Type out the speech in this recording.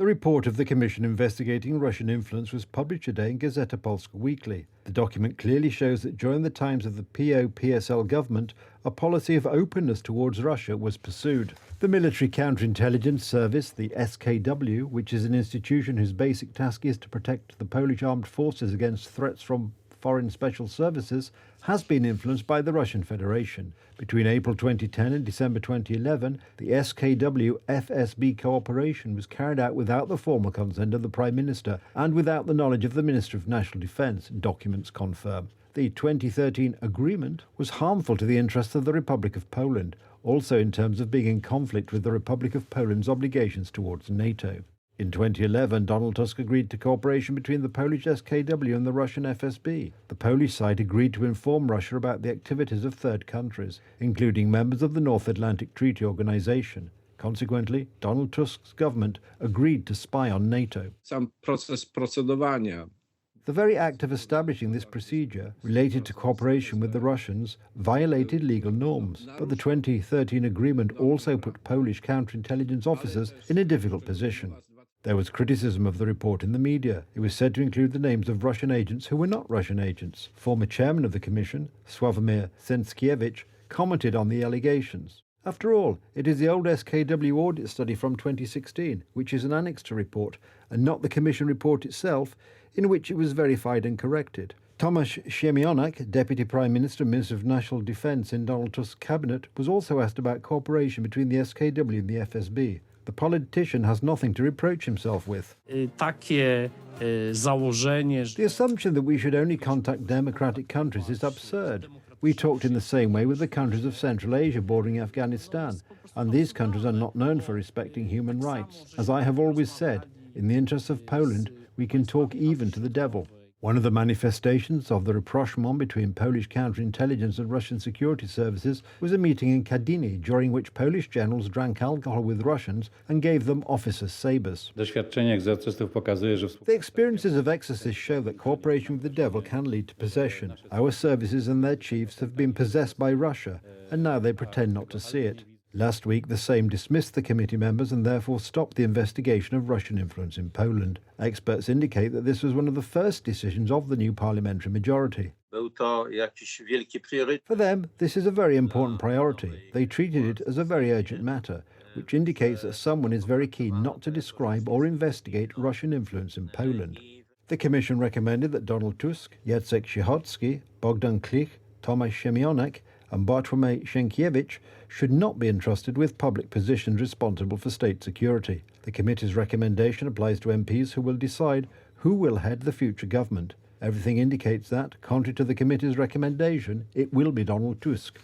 The report of the Commission investigating Russian influence was published today in Gazeta Polska Weekly. The document clearly shows that during the times of the PO-PSL government, a policy of openness towards Russia was pursued. The Military Counterintelligence Service, the SKW, which is an institution whose basic task is to protect the Polish armed forces against threats from foreign special services, has been influenced by the Russian Federation. Between April 2010 and December 2011, the SKW-FSB cooperation was carried out without the formal consent of the Prime Minister and without the knowledge of the Minister of National Defence, documents confirm. The 2013 agreement was harmful to the interests of the Republic of Poland, also in terms of being in conflict with the Republic of Poland's obligations towards NATO. In 2011, Donald Tusk agreed to cooperation between the Polish SKW and the Russian FSB. The Polish side agreed to inform Russia about the activities of third countries, including members of the North Atlantic Treaty Organization. Consequently, Donald Tusk's government agreed to spy on NATO. Sam proces procedowania. The very act of establishing this procedure related to cooperation with the Russians violated legal norms, but the 2013 agreement also put Polish counterintelligence officers in a difficult position. There was criticism of the report in the media. It was said to include the names of Russian agents who were not Russian agents. Former chairman of the commission, Sławomir Cęckiewicz, commented on the allegations. After all, it is the old SKW audit study from 2016, which is an annex to report, and not the commission report itself, in which it was verified and corrected. Tomasz Siemionek, Deputy Prime Minister and Minister of National Defence in Donald Tusk's cabinet, was also asked about cooperation between the SKW and the FSB. The politician has nothing to reproach himself with. The assumption that we should only contact democratic countries is absurd. We talked in the same way with the countries of Central Asia bordering Afghanistan, and these countries are not known for respecting human rights. As I have always said, in the interests of Poland, we can talk even to the devil. One of the manifestations of the rapprochement between Polish counterintelligence and Russian security services was a meeting in Kadyń, during which Polish generals drank alcohol with Russians and gave them officers' sabres. The experiences of exorcists show that cooperation with the devil can lead to possession. Our services and their chiefs have been possessed by Russia, and now they pretend not to see it. Last week, the Sejm dismissed the committee members and therefore stopped the investigation of Russian influence in Poland. Experts indicate that this was one of the first decisions of the new parliamentary majority. For them, this is a very important priority. They treated it as a very urgent matter, which indicates that someone is very keen not to describe or investigate Russian influence in Poland. The Commission recommended that Donald Tusk, Jacek Cichocki, Bogdan Klich, Tomasz Siemionek and Bartłomiej Sienkiewicz should not be entrusted with public positions responsible for state security. The committee's recommendation applies to MPs who will decide who will head the future government. Everything indicates that, contrary to the committee's recommendation, it will be Donald Tusk.